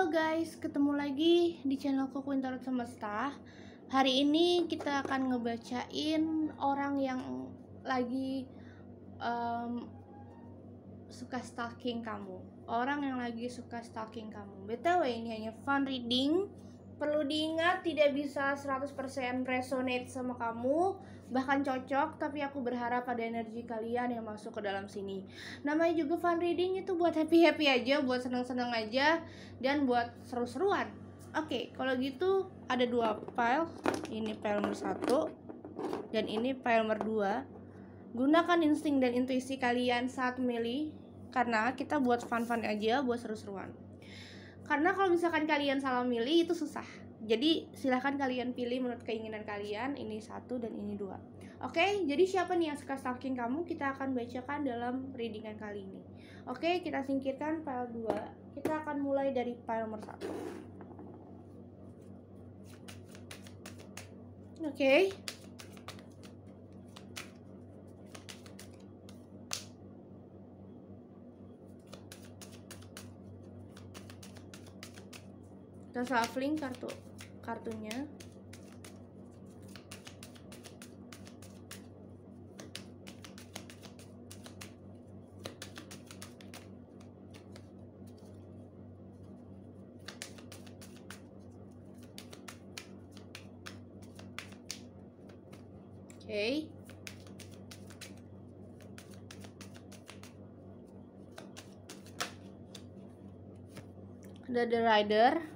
Halo guys, ketemu lagi di channelku Queen Tarot Semesta. Hari ini kita akan ngebacain orang yang lagi suka stalking kamu. Orang yang lagi suka stalking kamu. BTW ini hanya fun reading. Perlu diingat tidak bisa 100% resonate sama kamu, bahkan cocok, tapi aku berharap ada energi kalian yang masuk ke dalam sini. Namanya juga fun reading, itu buat happy-happy aja, buat seneng-seneng aja, dan buat seru-seruan. Oke, kalau gitu ada dua file. Ini file nomor 1 dan ini file nomor 2. Gunakan insting dan intuisi kalian saat memilih, karena kita buat fun-fun aja, buat seru-seruan. Karena kalau misalkan kalian salah milih itu susah. Jadi silahkan kalian pilih menurut keinginan kalian. Ini 1 dan ini 2. Oke, jadi siapa nih yang suka stalking kamu? Kita akan bacakan dalam readingan kali ini. Oke, kita singkirkan file 2. Kita akan mulai dari file nomor 1. Oke. Kita shuffling kartunya. Oke. Ada The Rider.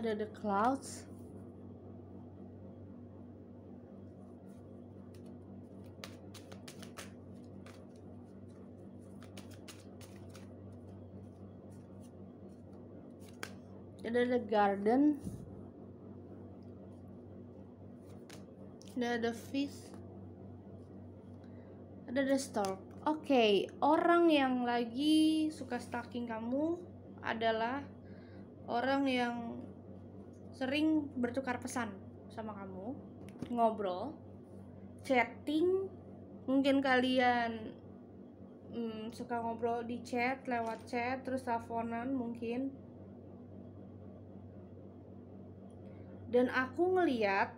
Ada The Clouds. Ada The Garden. Ada The Fish. Ada The Stork. Oke, orang yang lagi suka stalking kamu adalah orang yang sering bertukar pesan sama kamu, ngobrol, chatting. Mungkin kalian suka ngobrol di chat, lewat chat, terus teleponan mungkin. Dan aku ngeliat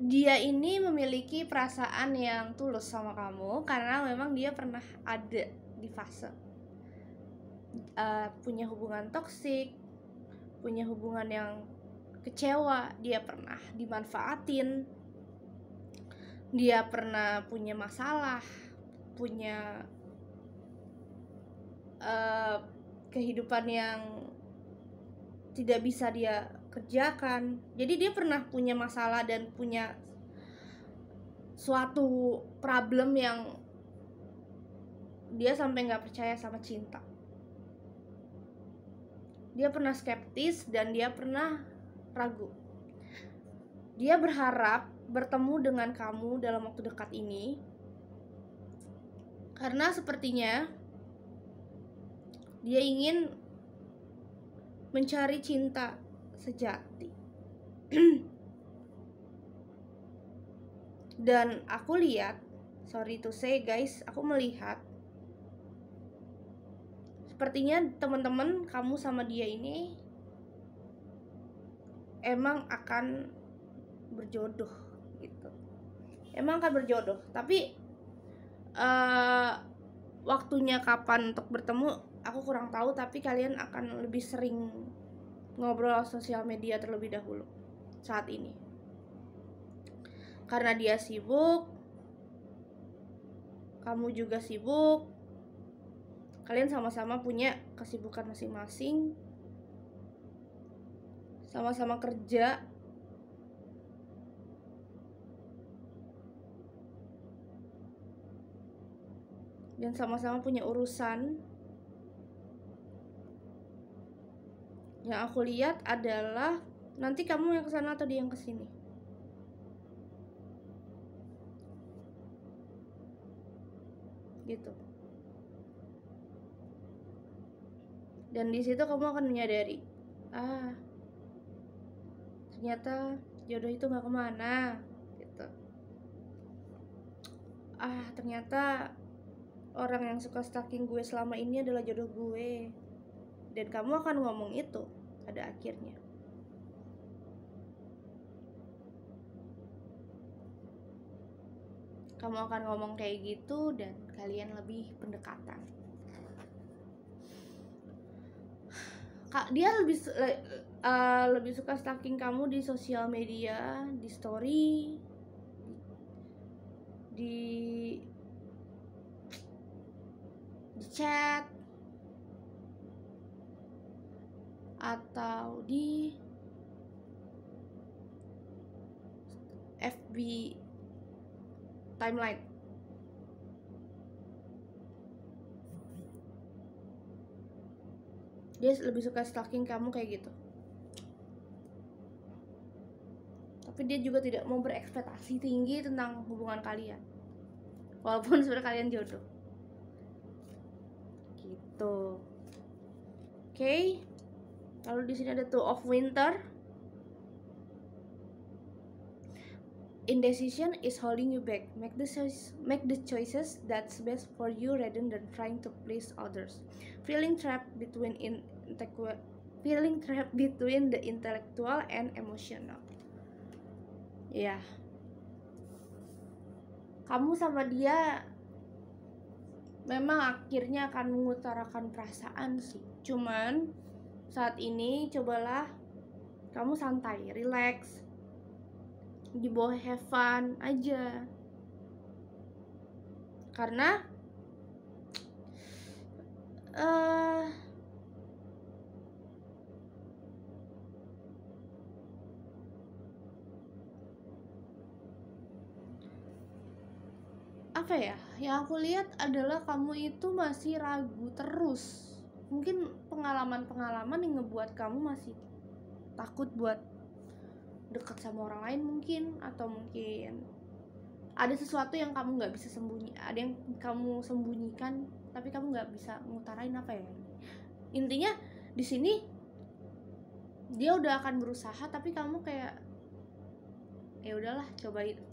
dia ini memiliki perasaan yang tulus sama kamu, karena memang dia pernah ada di fase punya hubungan toksik, punya hubungan yang kecewa, dia pernah dimanfaatin, dia pernah punya masalah, punya kehidupan yang tidak bisa dia kerjakan. Jadi dia pernah punya masalah dan punya suatu problem yang dia sampai nggak percaya sama cinta. Dia pernah skeptis dan dia pernah ragu. Dia berharap bertemu dengan kamu dalam waktu dekat ini, karena sepertinya dia ingin mencari cinta sejati. Dan aku lihat, sorry to say guys, aku melihat sepertinya teman-teman kamu sama dia ini emang akan berjodoh gitu. Emang akan berjodoh, tapi waktunya kapan untuk bertemu aku kurang tahu, tapi kalian akan lebih sering ngobrol sosial media terlebih dahulu saat ini. Karena dia sibuk, kamu juga sibuk, kalian sama-sama punya kesibukan masing-masing, sama-sama kerja, dan sama-sama punya urusan. Yang aku lihat adalah nanti kamu yang kesana atau dia yang kesini. Gitu. Dan di situ kamu akan menyadari, ternyata jodoh itu nggak kemana gitu. Ternyata orang yang suka stalking gue selama ini adalah jodoh gue. Dan kamu akan ngomong itu pada akhirnya. Kamu akan ngomong kayak gitu dan kalian lebih pendekatan. Dia lebih suka stalking kamu di sosial media, di story, di chat, atau di FB timeline. Dia lebih suka stalking kamu kayak gitu. Tapi dia juga tidak mau berekspektasi tinggi tentang hubungan kalian, walaupun sebenarnya kalian jodoh. Gitu. Oke. Lalu di sini ada Two of Winter. Indecision is holding you back. Make the choices that's best for you rather than trying to please others. Feeling trapped between the intellectual and emotional. Ya. Kamu sama dia memang akhirnya akan mengutarakan perasaan sih. Cuman saat ini cobalah kamu santai, relax, di bawah have fun aja. Karena apa ya, yang aku lihat adalah kamu itu masih ragu terus. Mungkin pengalaman-pengalaman yang ngebuat kamu masih takut buat dekat sama orang lain mungkin, atau mungkin ada sesuatu yang kamu nggak bisa ada yang kamu sembunyikan tapi kamu nggak bisa ngutarain apa ya. Intinya di sini dia udah akan berusaha tapi kamu kayak ya udahlah,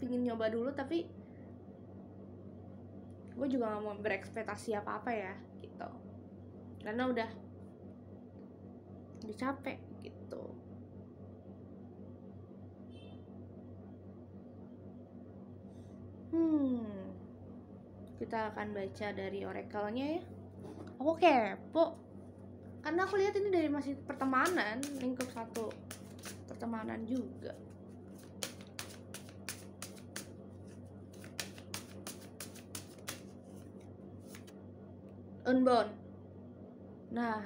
pingin nyoba dulu, tapi gue juga nggak mau berekspektasi apa ya gitu, karena udah capek gitu. Kita akan baca dari oracle-nya ya. Aku kepo karena aku lihat ini dari masih pertemanan, lingkup satu pertemanan juga. Unbound. Nah,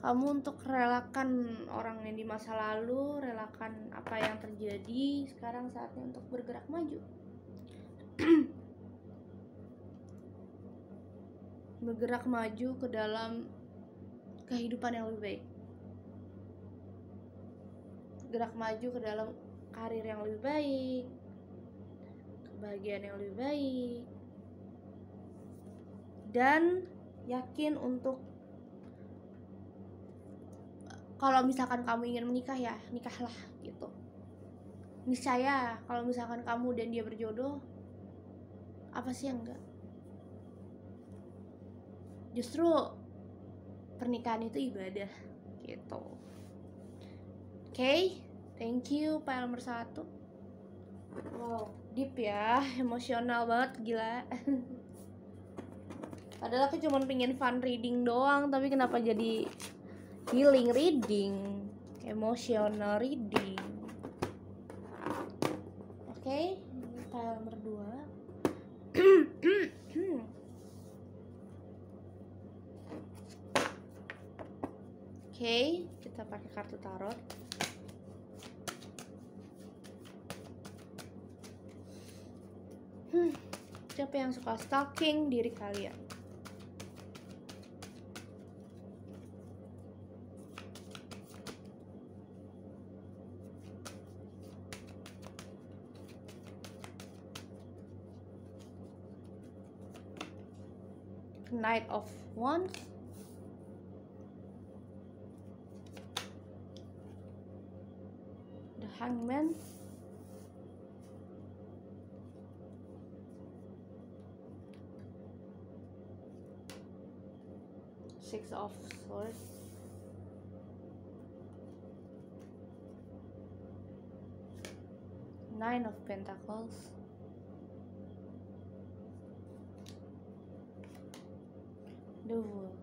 kamu untuk relakan orang yang di masa lalu, relakan apa yang terjadi, sekarang saatnya untuk bergerak maju. Bergerak maju ke dalam kehidupan yang lebih baik. Bergerak maju ke dalam karir yang lebih baik, kebahagiaan yang lebih baik, dan yakin untuk kalau misalkan kamu ingin menikah ya nikahlah gitu. Niscaya kalau misalkan kamu dan dia berjodoh, apa sih yang enggak? Justru pernikahan itu ibadah gitu. Oke, thank you pile nomor 1. Wow, deep ya, emosional banget, gila. Padahal aku cuma pengen fun reading doang, tapi kenapa jadi healing reading, emotional reading. Oke, pile nomor 2. Oke, kita pakai kartu tarot. Siapa yang suka stalking diri kalian? Knight of Wands, Hangman. Six of Swords. Nine of Pentacles. The World.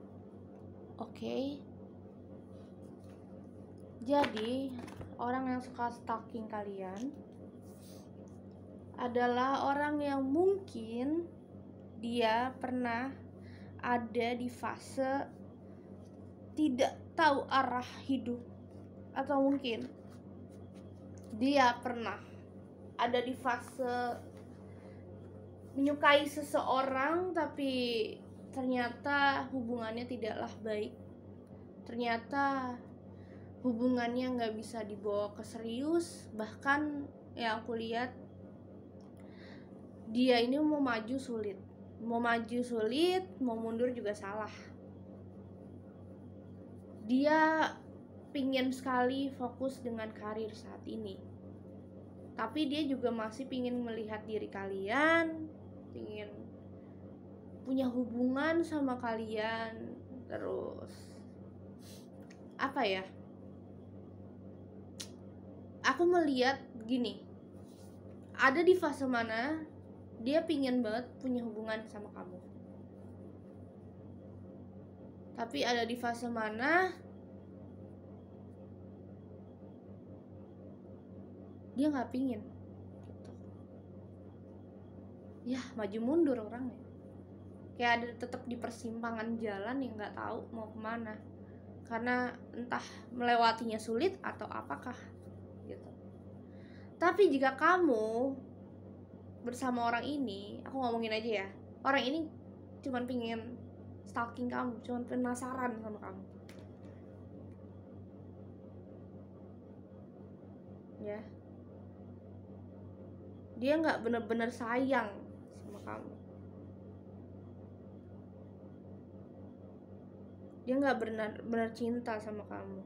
Oke. Jadi, orang yang suka stalking kalian adalah orang yang mungkin dia pernah ada di fase tidak tahu arah hidup, atau mungkin dia pernah ada di fase menyukai seseorang tapi ternyata hubungannya tidaklah baik, ternyata hubungannya nggak bisa dibawa ke serius. Bahkan yang aku lihat, dia ini mau maju sulit, mau mundur juga salah. Dia pingin sekali fokus dengan karir saat ini, tapi dia juga masih pingin melihat diri kalian, pingin punya hubungan sama kalian. Terus apa ya, aku melihat gini, ada di fase mana dia pingin banget punya hubungan sama kamu, tapi ada di fase mana dia nggak pingin gitu. Ya maju mundur orangnya, kayak ada tetap di persimpangan jalan yang nggak tahu mau kemana, karena entah melewatinya sulit atau apakah gitu. Tapi jika kamu bersama orang ini, aku ngomongin aja ya, orang ini cuman pingin stalking kamu, cuman penasaran sama kamu ya. Dia nggak bener-bener sayang sama kamu, dia nggak benar-benar cinta sama kamu.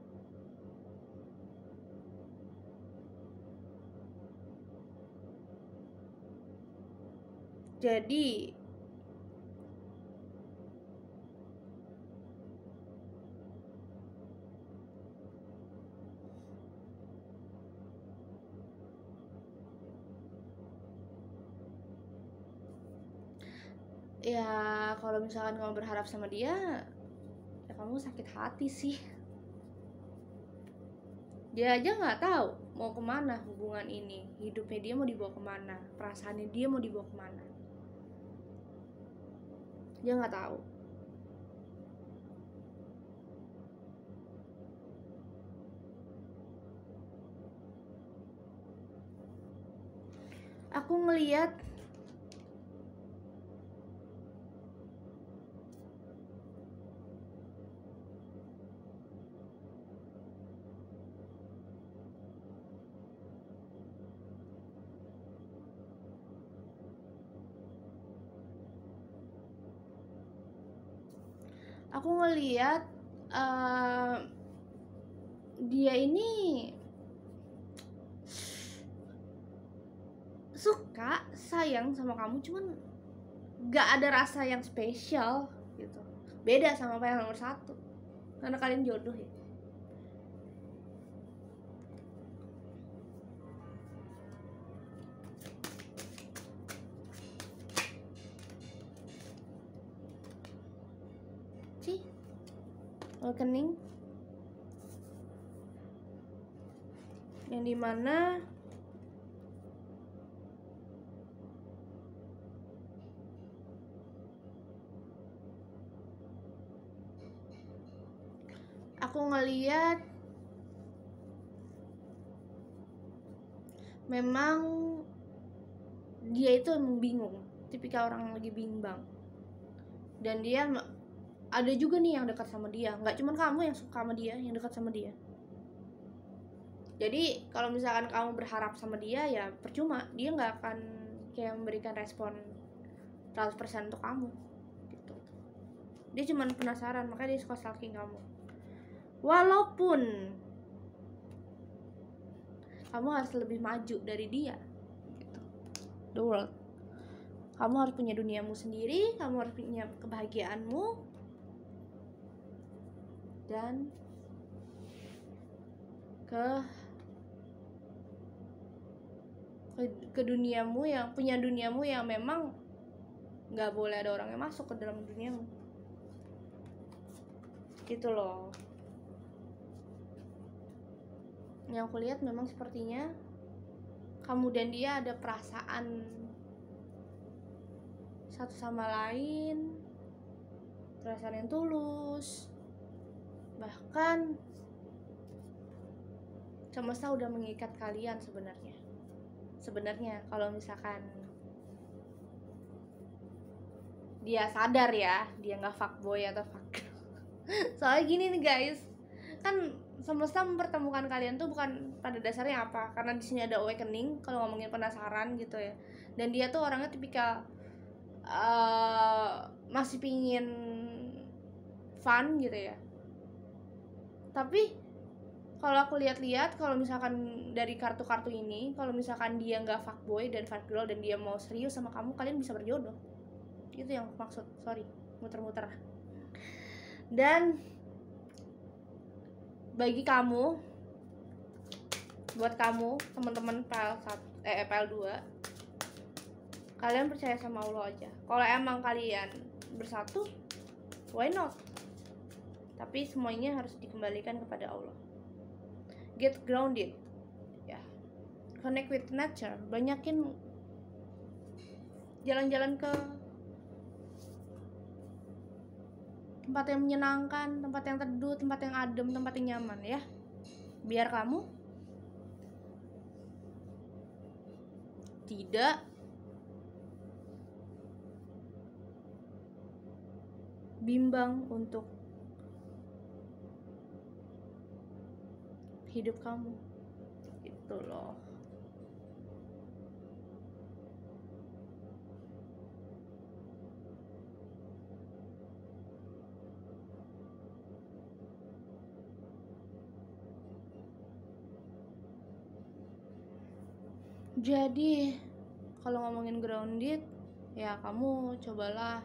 Jadi ya kalau misalkan kamu berharap sama dia, ya kamu sakit hati sih. Dia aja nggak tahu mau kemana hubungan ini, hidupnya dia mau dibawa kemana, perasaannya dia mau dibawa kemana, dia nggak tahu. Aku ngeliat dia ini suka sayang sama kamu, cuman gak ada rasa yang spesial gitu. Beda sama apa yang nomor satu, karena kalian jodoh ya. Sih, awakening yang dimana aku ngeliat memang dia itu emang bingung, tipikal orang yang lagi bimbang. Dan dia ada juga nih yang dekat sama dia, nggak cuma kamu yang suka sama dia, yang dekat sama dia. Jadi kalau misalkan kamu berharap sama dia, ya percuma, dia nggak akan kayak memberikan respon 100% untuk kamu gitu. Dia cuma penasaran, makanya dia suka stalking kamu. Walaupun kamu harus lebih maju dari dia gitu. The world, kamu harus punya duniamu sendiri, kamu harus punya kebahagiaanmu, dan ke duniamu yang punya duniamu yang memang nggak boleh ada orang yang masuk ke dalam duniamu gitu loh. Yang aku lihat memang sepertinya kamu dan dia ada perasaan satu sama lain, perasaan yang tulus, bahkan semesta udah mengikat kalian sebenarnya kalau misalkan dia sadar ya, dia nggak fuckboy atau fuck. Soalnya gini nih guys, kan semesta mempertemukan kalian tuh bukan pada dasarnya apa, karena di sini ada awakening kalau ngomongin penasaran gitu ya, dan dia tuh orangnya tipikal masih pingin fun gitu ya. Tapi kalau aku lihat-lihat, kalau misalkan dari kartu-kartu ini, kalau misalkan dia nggak fuckboy dan fuck girl dan dia mau serius sama kamu, kalian bisa berjodoh. Itu yang aku maksud, sorry muter-muter. Dan bagi kamu, buat kamu teman-teman PL2, kalian percaya sama Allah aja. Kalau emang kalian bersatu, why not? Tapi semuanya harus dikembalikan kepada Allah. Get grounded ya, connect with nature, banyakin jalan-jalan ke tempat yang menyenangkan, tempat yang teduh, tempat yang adem, tempat yang nyaman ya, biar kamu tidak bimbang untuk hidup kamu itu loh. Jadi kalau ngomongin grounded ya, kamu cobalah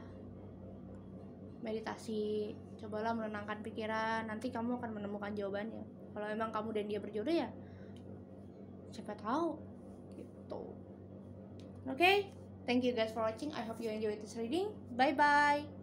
meditasi, cobalah menenangkan pikiran, nanti kamu akan menemukan jawabannya. Kalau emang kamu dan dia berjodoh ya siapa tahu gitu. Okay? Thank you guys for watching. I hope you enjoyed this reading. Bye bye.